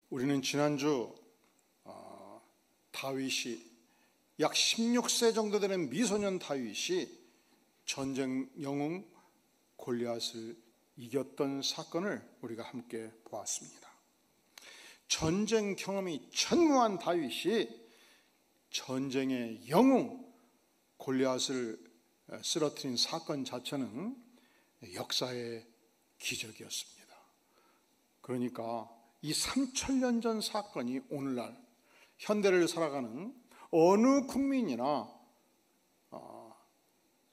우리는 지난주 다윗이 약 16세 정도 되는 미소년 다윗이 전쟁 영웅 골리앗을 이겼던 사건을 우리가 함께 보았습니다. 전쟁 경험이 전무한 다윗이 전쟁의 영웅 골리앗을 쓰러뜨린 사건 자체는 역사의 기적이었습니다. 그러니까 이 3000년 전 사건이 오늘날 현대를 살아가는 어느 국민이나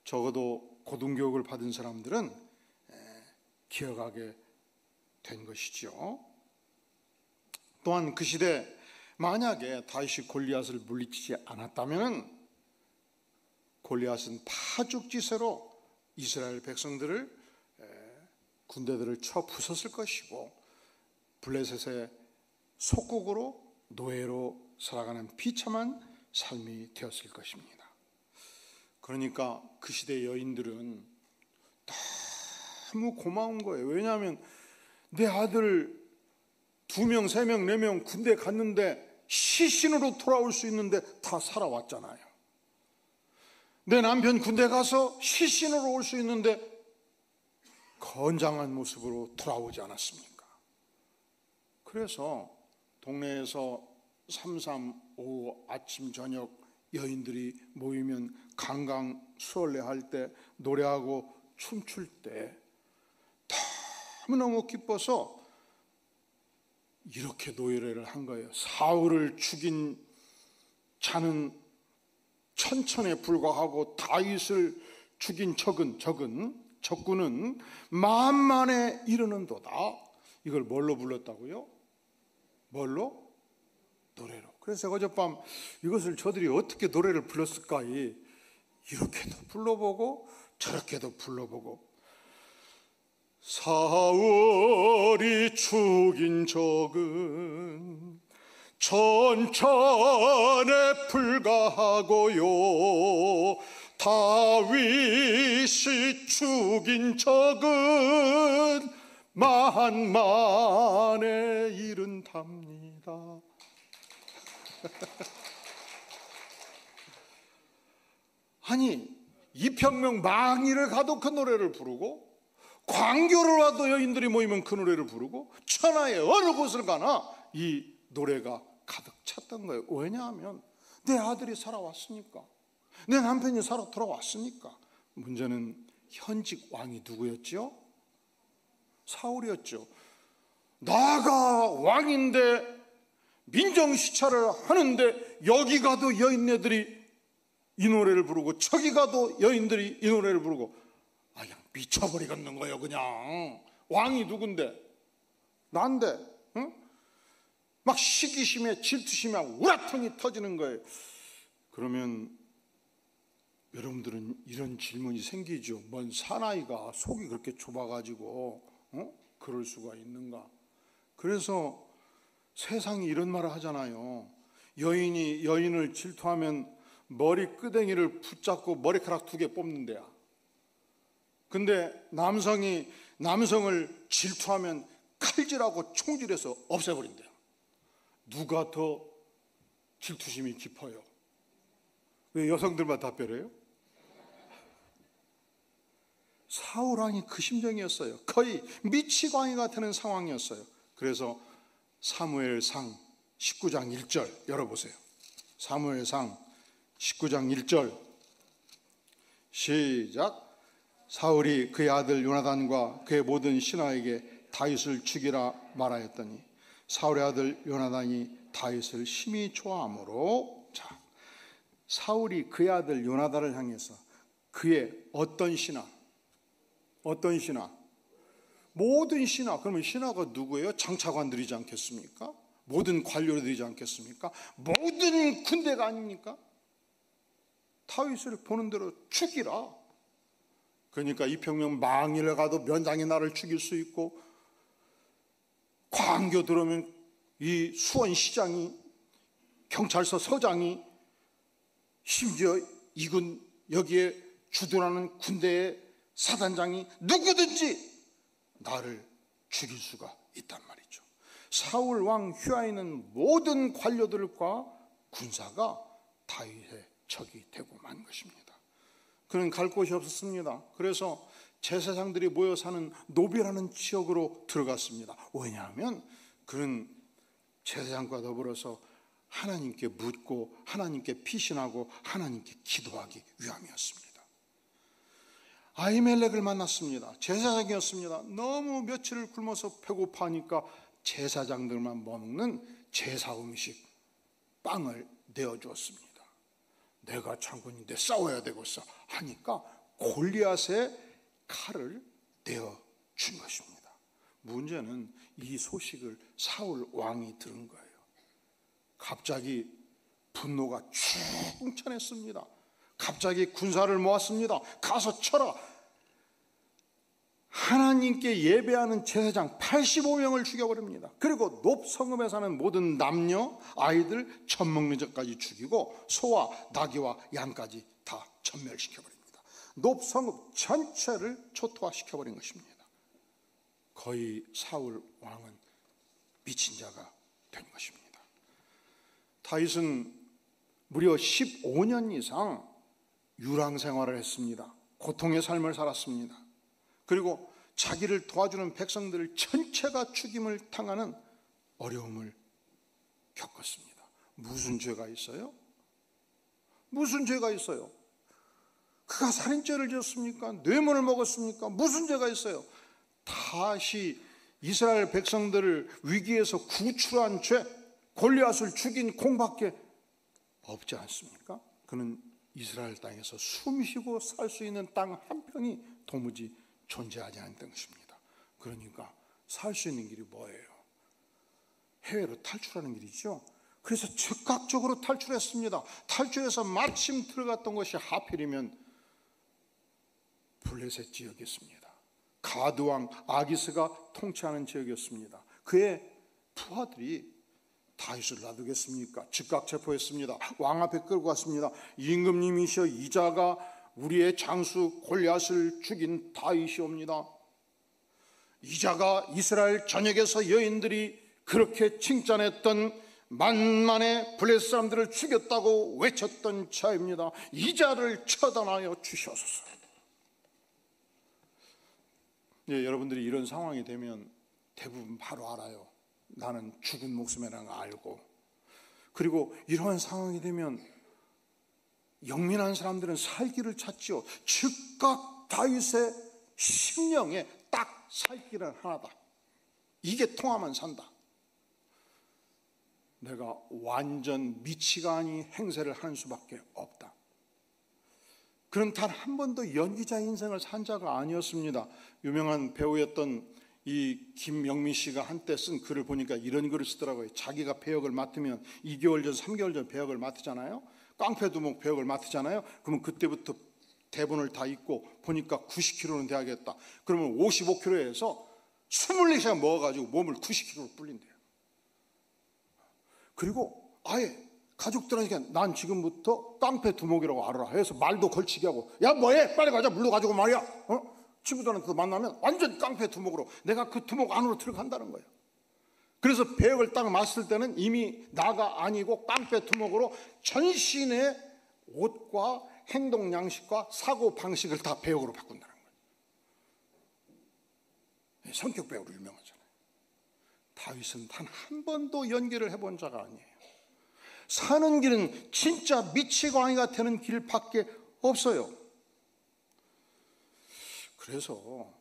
적어도 고등교육을 받은 사람들은 기억하게 된 것이죠. 또한 그 시대 만약에 다윗이 골리앗을 물리치지 않았다면 골리앗은 파죽지세로 이스라엘 백성들을 군대들을 쳐 부쉈을 것이고 블레셋의 속국으로 노예로 살아가는 비참한 삶이 되었을 것입니다. 그러니까 그 시대 여인들은 너무 고마운 거예요. 왜냐하면 내 아들 2명, 3명, 4명 군대 갔는데 시신으로 돌아올 수 있는데 다 살아왔잖아요. 내 남편 군대 가서 시신으로 올 수 있는데 건장한 모습으로 돌아오지 않았습니까? 그래서 동네에서 335 아침 저녁 여인들이 모이면 강강 수월래 할 때 노래하고 춤출 때 너무너무 기뻐서 이렇게 노래를 한 거예요. 사울을 죽인 자는 천천에 불과하고 다윗을 죽인 적군은 만만에 이르는도다. 이걸 뭘로 불렀다고요? 뭘로? 노래로. 그래서 어젯밤 이것을 저들이 어떻게 노래를 불렀을까 이렇게도 불러보고 저렇게도 불러보고 사울이 죽인 적은 천천에 불과하고요 다윗이 죽인 적은 만만에 이른답니다. 아니 이평명 망리를 가도 그 노래를 부르고 광교를 와도 여인들이 모이면 그 노래를 부르고 천하의 어느 곳을 가나 이 노래가 가득 찼던 거예요. 왜냐하면 내 아들이 살아왔으니까, 내 남편이 살아 돌아왔으니까. 문제는 현직 왕이 누구였죠? 사울이었죠. 나가 왕인데 민정시찰을 하는데 여기 가도 여인네들이 이 노래를 부르고 저기 가도 여인들이 이 노래를 부르고 그냥 미쳐버리겠는 거예요. 그냥 왕이 누군데? 난데 응? 막 시기심에 질투심에 우라통이 터지는 거예요. 그러면 여러분들은 이런 질문이 생기죠. 뭔 사나이가 속이 그렇게 좁아가지고 그럴 수가 있는가? 그래서 세상이 이런 말을 하잖아요. 여인이 여인을 질투하면 머리 끄댕이를 붙잡고 머리카락 2개 뽑는데야. 근데 남성이 남성을 질투하면 칼질하고 총질해서 없애버린대요. 누가 더 질투심이 깊어요? 왜 여성들만 답변해요? 사울왕이 그 심정이었어요. 거의 미치광이가 되는 상황이었어요. 그래서 사무엘상 19장 1절 열어보세요. 사무엘상 19장 1절 시작. 사울이 그의 아들 요나단과 그의 모든 신하에게 다윗을 죽이라 말하였더니 사울의 아들 요나단이 다윗을 심히 좋아하므로, 자, 사울이 그의 아들 요나단을 향해서 그의 어떤 신하? 어떤 신하? 모든 신하. 그러면 신하가 누구예요? 장차관들이지 않겠습니까? 모든 관료들이지 않겠습니까? 모든 군대가 아닙니까? 다윗을 보는 대로 죽이라. 그러니까 이평명 망리를 가도 면장이 나를 죽일 수 있고, 광교 들어오면 이 수원시장이, 경찰서 서장이, 심지어 이군 여기에 주둔하는 군대의 사단장이 누구든지 나를 죽일 수가 있단 말이죠. 사울 왕 휘하에 있는 모든 관료들과 군사가 다윗의 적이 되고 만 것입니다. 그는 갈 곳이 없었습니다. 그래서 제사장들이 모여 사는 노비라는 지역으로 들어갔습니다. 왜냐하면 그는 제사장과 더불어서 하나님께 묻고 하나님께 피신하고 하나님께 기도하기 위함이었습니다. 아히멜렉을 만났습니다. 제사장이었습니다. 너무 며칠을 굶어서 배고파하니까 제사장들만 먹는 제사 음식 빵을 내어주었습니다. 내가 장군인데 싸워야 되겠어 하니까 골리앗의 칼을 내어준 것입니다. 문제는 이 소식을 사울 왕이 들은 거예요. 갑자기 분노가 충천했습니다. 갑자기 군사를 모았습니다. 가서 쳐라. 하나님께 예배하는 제사장 85명을 죽여버립니다. 그리고 높 성읍에 사는 모든 남녀, 아이들 젖먹는 자까지 죽이고 소와 나귀와 양까지 다 전멸시켜버립니다. 높 성읍 전체를 초토화시켜버린 것입니다. 거의 사울 왕은 미친 자가 된 것입니다. 다윗은 무려 15년 이상 유랑 생활을 했습니다. 고통의 삶을 살았습니다. 그리고 자기를 도와주는 백성들 전체가 죽임을 당하는 어려움을 겪었습니다. 무슨 죄가 있어요? 무슨 죄가 있어요? 그가 살인죄를 지었습니까? 뇌물을 먹었습니까? 무슨 죄가 있어요? 다시 이스라엘 백성들을 위기에서 구출한 죄, 골리앗을 죽인 공밖에 없지 않습니까? 그는 이스라엘 땅에서 숨쉬고 살 수 있는 땅 한 평이 도무지 존재하지 않는 것입니다. 그러니까 살 수 있는 길이 뭐예요? 해외로 탈출하는 길이죠. 그래서 즉각적으로 탈출했습니다. 탈출해서 마침 들어갔던 것이 하필이면 블레셋 지역이었습니다. 가드왕 아기스가 통치하는 지역이었습니다. 그의 부하들이 다윗을 놔두겠습니까? 즉각 체포했습니다. 왕 앞에 끌고 갔습니다. 임금님이시여, 이자가 우리의 장수 골리앗을 죽인 다윗이옵니다. 이자가 이스라엘 전역에서 여인들이 그렇게 칭찬했던 만만의 블레셋 사람들을 죽였다고 외쳤던 자입니다. 이자를 처단하여 주시옵소서. 예, 여러분들이 이런 상황이 되면 대부분 바로 알아요. 나는 죽은 목숨이라는 걸 알고. 그리고 이러한 상황이 되면 영민한 사람들은 살 길을 찾지요. 즉각 다윗의 심령에 딱 살 길은 하나다. 이게 통하면 산다. 내가 완전 미치가 아닌 행세를 하는 수밖에 없다. 그는 단 한 번도 연기자 인생을 산 자가 아니었습니다. 유명한 배우였던 이 김영민 씨가 한때 쓴 글을 보니까 이런 글을 쓰더라고요. 자기가 배역을 맡으면 2개월 전, 3개월 전 배역을 맡으잖아요. 깡패두목 배역을 맡으잖아요. 그러면 그때부터 대본을 다 읽고 보니까 90kg는 돼야겠다. 그러면 55kg에서 24시간 먹어가지고 몸을 90kg로 불린대요. 그리고 아예 가족들한테 난 지금부터 깡패 두목이라고 알아라 해서 말도 걸치게 하고, 야 뭐해 빨리 가자 물러가지고 말이야. 친구들한테도 만나면 완전 깡패 두목으로 내가 그 두목 안으로 들어간다는 거예요. 그래서 배역을 딱 맡을 때는 이미 나가 아니고 깡패 두목으로 전신의 옷과 행동 양식과 사고 방식을 다 배역으로 바꾼다는 거예요. 성격 배우로 유명하잖아요. 다윗은 단 한 번도 연기를 해본 자가 아니에요. 사는 길은 진짜 미치광이가 되는 길밖에 없어요. 그래서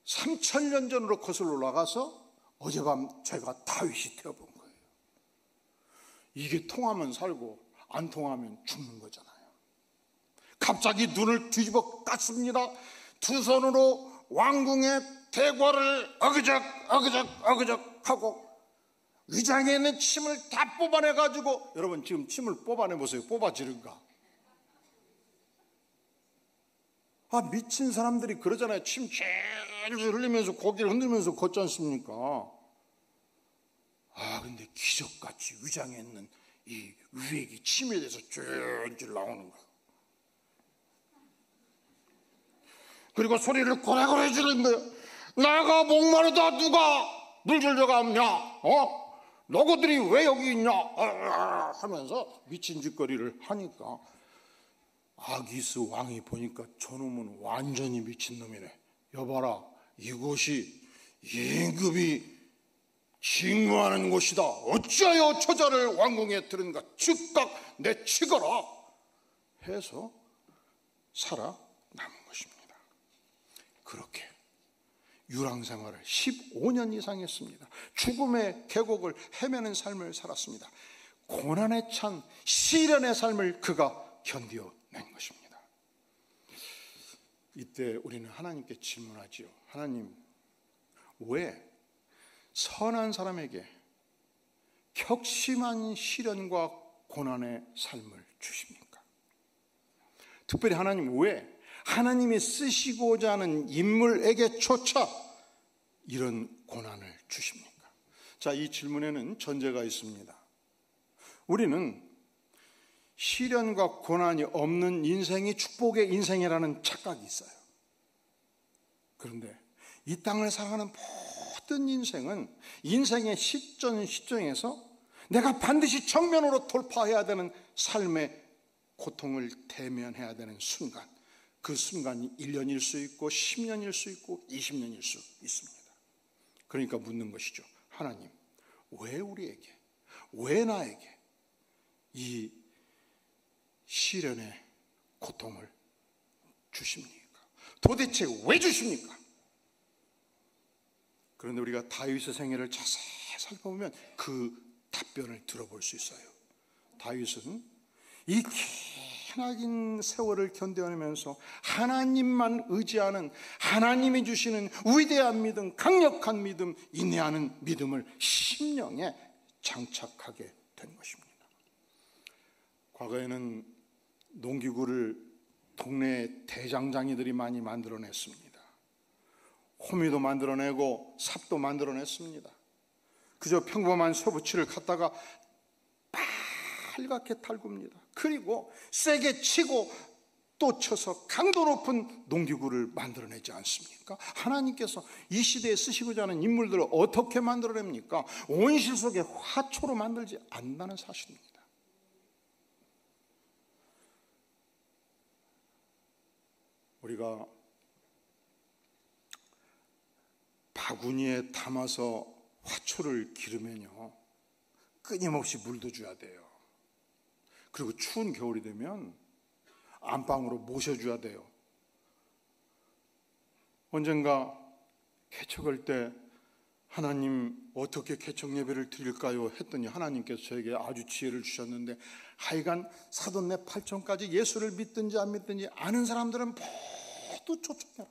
3000년 전으로 거슬러 올라가서 어젯밤 제가 다윗이 되어본 거예요. 이게 통하면 살고 안 통하면 죽는 거잖아요. 갑자기 눈을 뒤집어 깠습니다. 두 손으로 왕궁의 대궐을 어그적 하고 위장에 있는 침을 다 뽑아내가지고, 여러분 지금 침을 뽑아내보세요. 뽑아지는가? 미친 사람들이 그러잖아요. 침 찔찔 흘리면서 고개를 흔들면서 걷지 않습니까? 근데 기적같이 위장에 있는 이 위액이 침에 대해서 쫄쫄 나오는 거예요. 그리고 소리를 고래고래 지르는 거예요. 내가 목마르다 누가 물 줄려가 없냐? 너희들이 왜 여기 있냐? 하면서 미친 짓거리를 하니까 아기스 왕이 보니까 저놈은 완전히 미친놈이네. 여봐라, 이곳이 임금이 징후하는 곳이다. 어찌하여 저자를 왕궁에 들은가? 즉각 내치거라 해서 살아남은 것입니다. 그렇게 유랑생활을 15년 이상 했습니다. 죽음의 계곡을 헤매는 삶을 살았습니다. 고난에 찬 시련의 삶을 그가 견뎌낸 것입니다. 이때 우리는 하나님께 질문하지요. 하나님, 왜 선한 사람에게 격심한 시련과 고난의 삶을 주십니까? 특별히 하나님, 왜 하나님이 쓰시고자 하는 인물에게조차 이런 고난을 주십니까? 자, 이 질문에는 전제가 있습니다. 우리는 시련과 고난이 없는 인생이 축복의 인생이라는 착각이 있어요. 그런데 이 땅을 살아가는 모든 인생은 인생의 시점에서 내가 반드시 정면으로 돌파해야 되는 삶의 고통을 대면해야 되는 순간, 그 순간이 1년일 수 있고 10년일 수 있고 20년일 수 있습니다. 그러니까 묻는 것이죠. 하나님, 왜 우리에게, 왜 나에게 이 시련의 고통을 주십니까? 도대체 왜 주십니까? 그런데 우리가 다윗의 생애를 자세히 살펴보면 그 답변을 들어볼 수 있어요. 다윗은 이 기나긴 세월을 견뎌내면서 하나님만 의지하는, 하나님이 주시는 위대한 믿음, 강력한 믿음, 인내하는 믿음을 심령에 장착하게 된 것입니다. 과거에는 농기구를 동네 대장장이들이 많이 만들어냈습니다. 호미도 만들어내고 삽도 만들어냈습니다. 그저 평범한 쇠붙이를 갖다가 빨갛게 달굽니다. 그리고 세게 치고 또 쳐서 강도 높은 농기구를 만들어내지 않습니까? 하나님께서 이 시대에 쓰시고자 하는 인물들을 어떻게 만들어냅니까? 온실 속에 화초로 만들지 않는다는 사실입니다. 우리가 바구니에 담아서 화초를 기르면요, 끊임없이 물도 줘야 돼요. 그리고 추운 겨울이 되면 안방으로 모셔줘야 돼요. 언젠가 개척할 때 하나님 어떻게 개척 예배를 드릴까요? 했더니 하나님께서 저에게 아주 지혜를 주셨는데, 하여간 사돈네 8촌까지 예수를 믿든지 안 믿든지 아는 사람들은 모두 초청해라.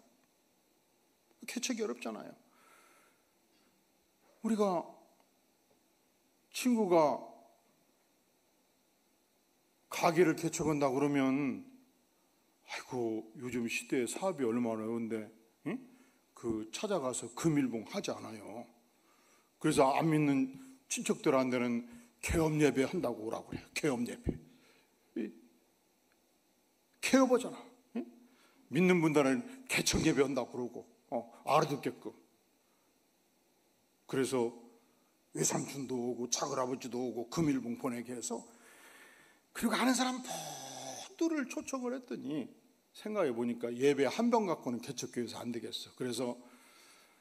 개척이 어렵잖아요. 우리가 친구가 가게를 개척한다 그러면, 아이고 요즘 시대에 사업이 얼마나 어려운데 그 찾아가서 금일봉 하지 않아요. 그래서 안 믿는 친척들한테는 개업 예배 한다고 오라고 그래요. 개업 예배. 개업하잖아. 믿는 분들은 개척 예배 한다고 그러고 알아듣게끔. 그래서 외삼촌도 오고 작은아버지도 오고 금일봉 보내게 해서, 그리고 아는 사람 모두를 초청을 했더니 생각해 보니까 예배 한 번 갖고는 개척교회에서 안 되겠어. 그래서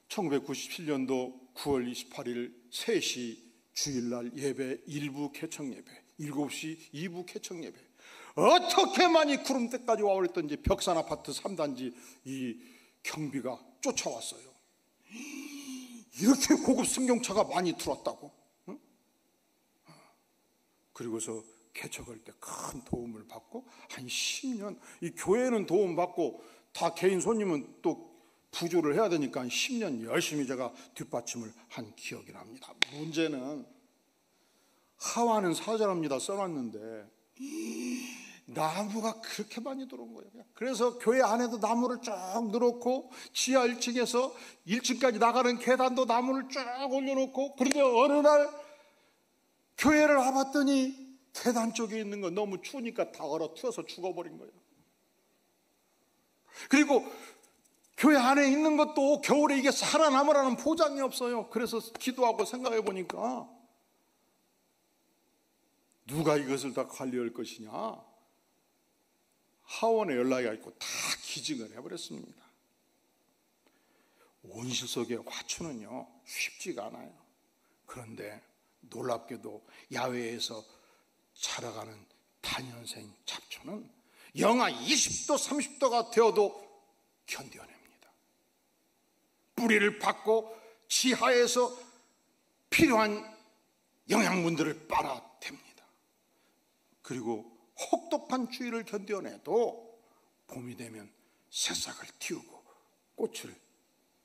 1997년도 9월 28일 3시 주일날 예배 1부 개척 예배, 7시 2부 개척 예배. 어떻게 많이 구름대까지 와버렸던지 벽산 아파트 3단지 이 경비가 쫓아왔어요. 이렇게 고급 승용차가 많이 들어왔다고. 응? 그리고서 개척할 때 큰 도움을 받고 한 10년, 이 교회는 도움받고 다 개인 손님은 또 부조를 해야 되니까 한 10년 열심히 제가 뒷받침을 한 기억이 납니다. 문제는 하와는 사절합니다 써놨는데 나무가 그렇게 많이 들어온 거예요. 그래서 교회 안에도 나무를 쭉 늘어놓고 지하 1층에서 1층까지 나가는 계단도 나무를 쭉 올려놓고, 그런데 어느 날 교회를 와봤더니 계단 쪽에 있는 거 너무 추우니까 다 얼어 튀어서 죽어버린 거예요. 그리고 교회 안에 있는 것도 겨울에 이게 살아남으라는 보장이 없어요. 그래서 기도하고 생각해 보니까 누가 이것을 다 관리할 것이냐, 하원에 연락이 있고 다 기증을 해버렸습니다. 온실 속의 화초는요 쉽지가 않아요. 그런데 놀랍게도 야외에서 자라가는 다년생 잡초는 영하 20도 30도가 되어도 견뎌냅니다. 뿌리를 받고 지하에서 필요한 영양분들을 빨아댑니다. 그리고 혹독한 추위를 견뎌내도 봄이 되면 새싹을 틔우고 꽃을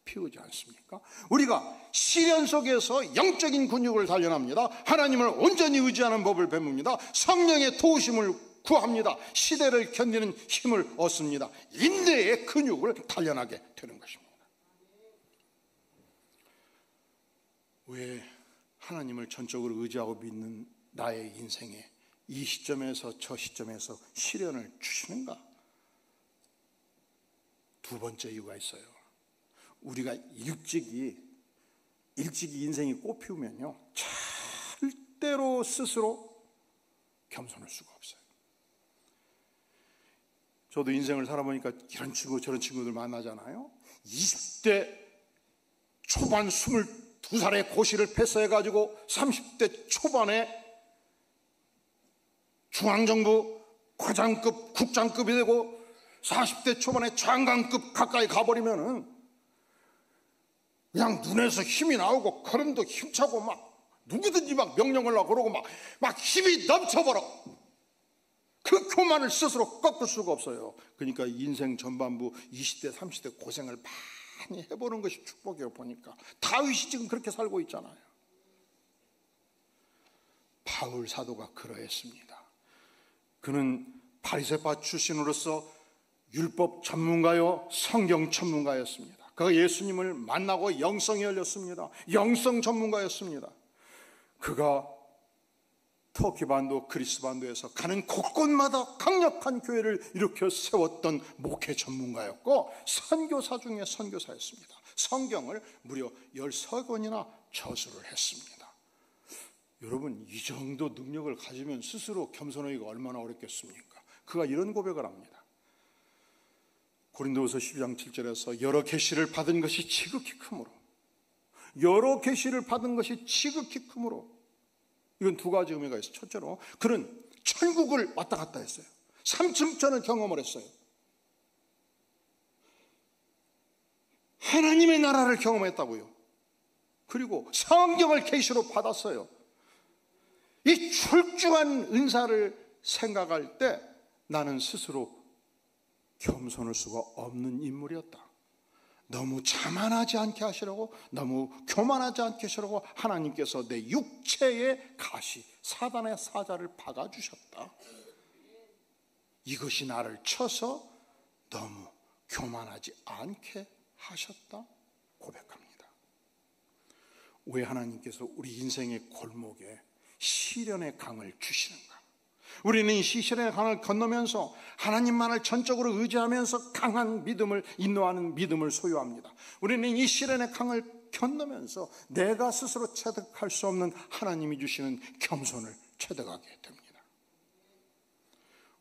피우지 않습니까? 우리가 시련 속에서 영적인 근육을 단련합니다. 하나님을 온전히 의지하는 법을 배웁니다. 성령의 도우심을 구합니다. 시대를 견디는 힘을 얻습니다. 인내의 근육을 단련하게 되는 것입니다. 왜 하나님을 전적으로 의지하고 믿는 나의 인생에 이 시점에서 저 시점에서 시련을 주시는가? 두 번째 이유가 있어요. 우리가 일찍이 인생이 꽃피우면요 절대로 스스로 겸손할 수가 없어요. 저도 인생을 살아보니까 이런 친구 저런 친구들 만나잖아요. 20대 초반 22살의 고시를 패스해가지고 30대 초반에 중앙정부 과장급 국장급이 되고 40대 초반에 장관급 가까이 가버리면은 그냥 눈에서 힘이 나오고 걸음도 힘차고 막 누구든지 막 명령을 하고 그러고 막 힘이 넘쳐버려. 그 교만을 스스로 꺾을 수가 없어요. 그러니까 인생 전반부 20대 30대 고생을 많이 해보는 것이 축복이에요. 보니까 다윗이 지금 그렇게 살고 있잖아요. 바울 사도가 그러했습니다. 그는 바리새파 출신으로서 율법 전문가요 성경 전문가였습니다. 그가 예수님을 만나고 영성이 열렸습니다. 영성 전문가였습니다. 그가 터키 반도, 그리스 반도에서 가는 곳곳마다 강력한 교회를 일으켜 세웠던 목회 전문가였고 선교사 중에 선교사였습니다. 성경을 무려 13권이나 저술을 했습니다. 여러분, 이 정도 능력을 가지면 스스로 겸손하기가 얼마나 어렵겠습니까? 그가 이런 고백을 합니다. 고린도후서 12장 7절에서 여러 계시를 받은 것이 지극히 크므로, 여러 계시를 받은 것이 지극히 크므로, 이건 두 가지 의미가 있어요. 첫째로 그는 천국을 왔다 갔다 했어요. 삼층천을 경험을 했어요. 하나님의 나라를 경험했다고요. 그리고 성경을 계시로 받았어요. 이 출중한 은사를 생각할 때 나는 스스로 겸손할 수가 없는 인물이었다. 너무 자만하지 않게 하시려고, 너무 교만하지 않게 하시려고 하나님께서 내 육체의 가시, 사단의 사자를 박아주셨다. 이것이 나를 쳐서 너무 교만하지 않게 하셨다 고백합니다. 왜 하나님께서 우리 인생의 골목에 시련의 강을 주시는가? 우리는 이 시련의 강을 건너면서 하나님만을 전적으로 의지하면서 강한 믿음을 인도하는 믿음을 소유합니다. 우리는 이 시련의 강을 건너면서 내가 스스로 체득할 수 없는 하나님이 주시는 겸손을 체득하게 됩니다.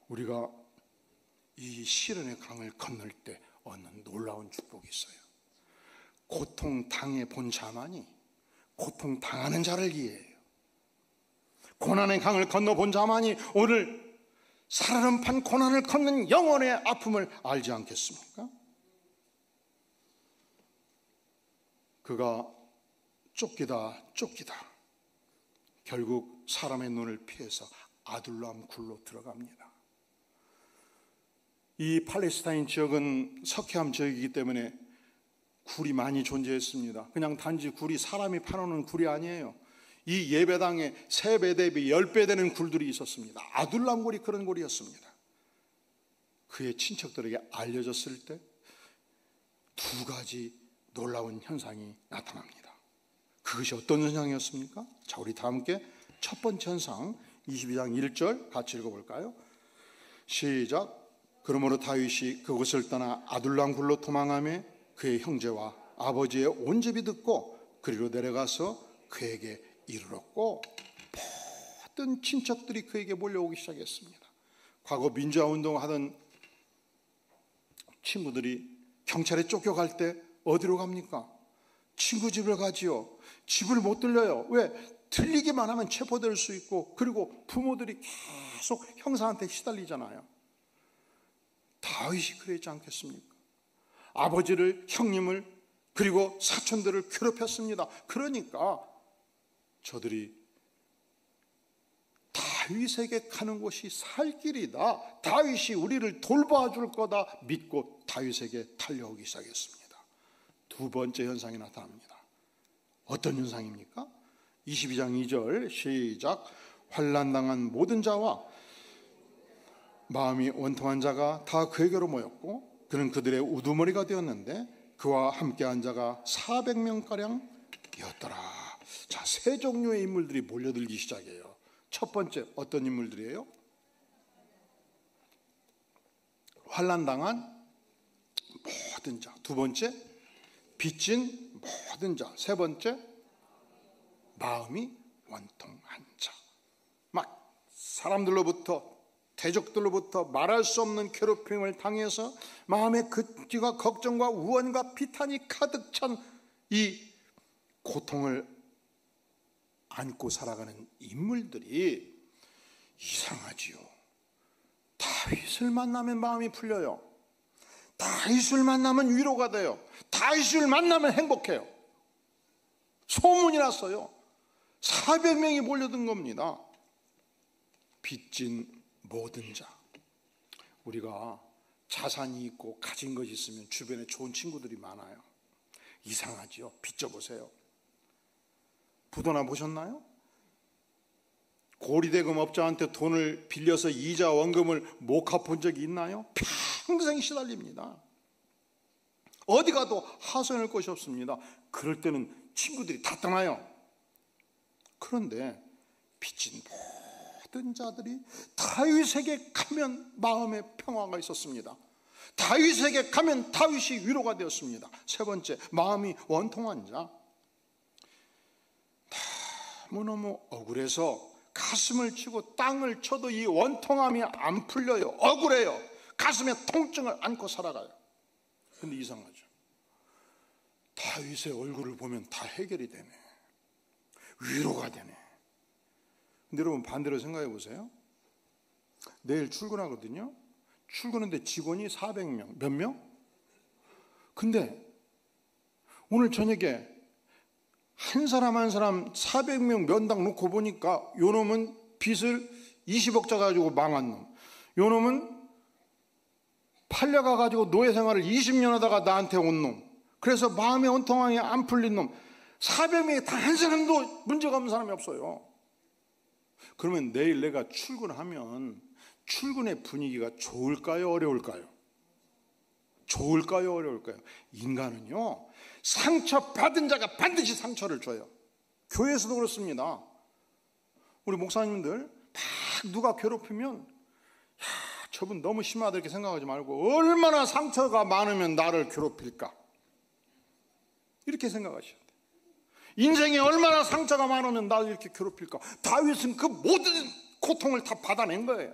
우리가 이 시련의 강을 건널 때 얻는 놀라운 축복이 있어요. 고통 당해 본 자만이 고통 당하는 자를 이해해요. 고난의 강을 건너본 자만이 오늘 살얼음판 고난을 걷는 영혼의 아픔을 알지 않겠습니까? 그가 쫓기다 결국 사람의 눈을 피해서 아둘람 굴로 들어갑니다. 이 팔레스타인 지역은 석회암 지역이기 때문에 굴이 많이 존재했습니다. 그냥 단지 굴이 사람이 파놓는 굴이 아니에요. 이 예배당에 3배 대비 10배 되는 굴들이 있었습니다. 아둘람 굴이 그런 굴이었습니다. 그의 친척들에게 알려졌을 때 두 가지 놀라운 현상이 나타납니다. 그것이 어떤 현상이었습니까? 자, 우리 다 함께 첫 번째 현상 22장 1절 같이 읽어볼까요? 시작. 그러므로 다윗이 그곳을 떠나 아둘람 굴로 도망하며 그의 형제와 아버지의 온 집이 듣고 그리로 내려가서 그에게 이르렀고 모든 친척들이 그에게 몰려오기 시작했습니다. 과거 민주화 운동하던 친구들이 경찰에 쫓겨갈 때 어디로 갑니까? 친구 집을 가지요. 집을 못 들려요. 왜? 들리기만 하면 체포될 수 있고, 그리고 부모들이 계속 형사한테 시달리잖아요. 다윗이 그랬지 않겠습니까? 아버지를, 형님을, 그리고 사촌들을 괴롭혔습니다. 그러니까 저들이 다윗에게 가는 곳이 살 길이다, 다윗이 우리를 돌봐줄 거다 믿고 다윗에게 달려오기 시작했습니다. 두 번째 현상이 나타납니다. 어떤 현상입니까? 22장 2절 시작. 환난당한 모든 자와 마음이 원통한 자가 다 그에게로 모였고 그는 그들의 우두머리가 되었는데 그와 함께한 자가 400명가량이었더라. 자, 세 종류의 인물들이 몰려들기 시작해요. 첫 번째 어떤 인물들이에요? 환난당한 모든 자. 두 번째 빚진 모든 자. 세 번째 마음이 원통한 자. 막 사람들로부터, 대적들로부터 말할 수 없는 괴롭힘을 당해서 마음의 근심과 걱정과 우원과 비탄이 가득 찬 이 고통을 안고 살아가는 인물들이 이상하지요. 다윗을 만나면 마음이 풀려요. 다윗을 만나면 위로가 돼요. 다윗을 만나면 행복해요. 소문이 났어요. 400명이 몰려든 겁니다. 빚진 모든 자. 우리가 자산이 있고 가진 것이 있으면 주변에 좋은 친구들이 많아요. 이상하지요. 빚져보세요. 부도나 보셨나요? 고리대금 업자한테 돈을 빌려서 이자 원금을 못 갚은 적이 있나요? 평생 시달립니다. 어디 가도 하소연할 것이 없습니다. 그럴 때는 친구들이 다 떠나요. 그런데 빚진 모든 자들이 다윗에게 가면 마음의 평화가 있었습니다. 다윗에게 가면 다윗이 위로가 되었습니다. 세 번째, 마음이 원통한 자. 너무너무 억울해서 가슴을 치고 땅을 쳐도 이 원통함이 안 풀려요. 억울해요. 가슴에 통증을 안고 살아가요. 근데 이상하죠. 다윗의 얼굴을 보면 다 해결이 되네. 위로가 되네. 근데 여러분 반대로 생각해 보세요. 내일 출근하거든요. 출근하는데 직원이 400명. 몇 명? 근데 오늘 저녁에 한 사람 한 사람 400명 면당 놓고 보니까 요 놈은 빚을 20억짜 가지고 망한 놈, 요 놈은 팔려가 가지고 노예 생활을 20년 하다가 나한테 온 놈, 그래서 마음의 원통함이 안 풀린 놈, 400명이 단 한 사람도 문제가 없는 사람이 없어요. 그러면 내일 내가 출근하면 출근의 분위기가 좋을까요? 어려울까요? 좋을까요? 어려울까요? 인간은요, 상처받은 자가 반드시 상처를 줘요. 교회에서도 그렇습니다. 우리 목사님들 막 누가 괴롭히면 야, 저분 너무 심하다 이렇게 생각하지 말고 얼마나 상처가 많으면 나를 괴롭힐까 이렇게 생각하셔야 돼요. 인생에 얼마나 상처가 많으면 나를 이렇게 괴롭힐까. 다윗은 그 모든 고통을 다 받아낸 거예요.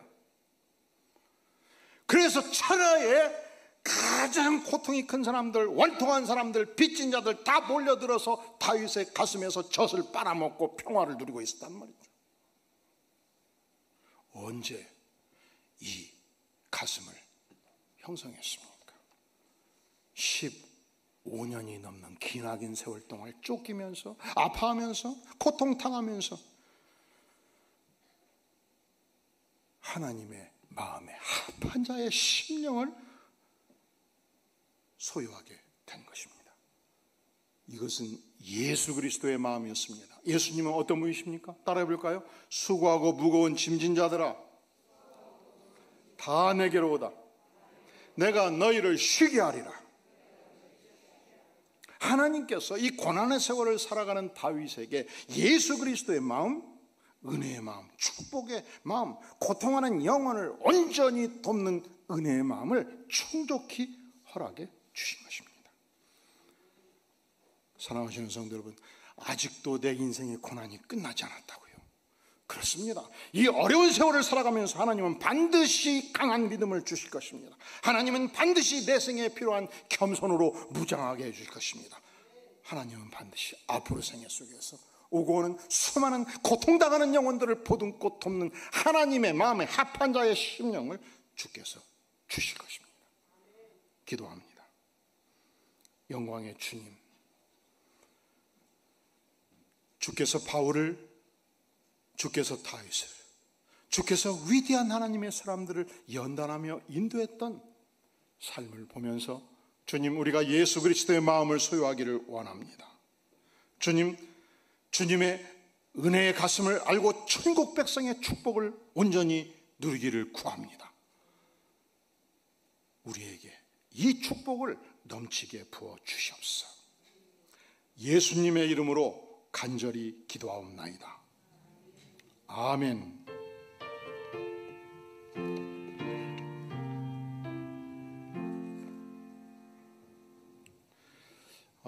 그래서 천하에 가장 고통이 큰 사람들, 원통한 사람들, 빚진 자들 다 몰려들어서 다윗의 가슴에서 젖을 빨아먹고 평화를 누리고 있었단 말이죠. 언제 이 가슴을 형성했습니까? 15년이 넘는 기나긴 세월 동안 쫓기면서 아파하면서 고통당하면서 하나님의 마음에 합한 자의 심령을 소유하게 된 것입니다. 이것은 예수 그리스도의 마음이었습니다. 예수님은 어떤 분이십니까? 따라해 볼까요? 수고하고 무거운 짐진 자들아 다 내게로 오다 내가 너희를 쉬게 하리라. 하나님께서 이 고난의 세월을 살아가는 다윗에게 예수 그리스도의 마음, 은혜의 마음, 축복의 마음, 고통하는 영혼을 온전히 돕는 은혜의 마음을 충족히 허락해 주신 것입니다. 사랑하시는 성도 여러분, 아직도 내 인생의 고난이 끝나지 않았다고요. 그렇습니다. 이 어려운 세월을 살아가면서 하나님은 반드시 강한 믿음을 주실 것입니다. 하나님은 반드시 내 생에 필요한 겸손으로 무장하게 해주실 것입니다. 하나님은 반드시 앞으로 생애 속에서 오고 오는 수많은 고통당하는 영혼들을 보듬고 돕는 하나님의 마음에 합한 자의 심령을 주께서 주실 것입니다. 기도합니다. 영광의 주님, 주께서 바울을, 주께서 다윗을, 주께서 위대한 하나님의 사람들을 연단하며 인도했던 삶을 보면서 주님, 우리가 예수 그리스도의 마음을 소유하기를 원합니다. 주님, 주님의 은혜의 가슴을 알고 천국 백성의 축복을 온전히 누리기를 구합니다. 우리에게 이 축복을 넘치게 부어 주시옵소서. 예수님의 이름으로 간절히 기도하옵나이다. 아멘.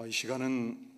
이 시간은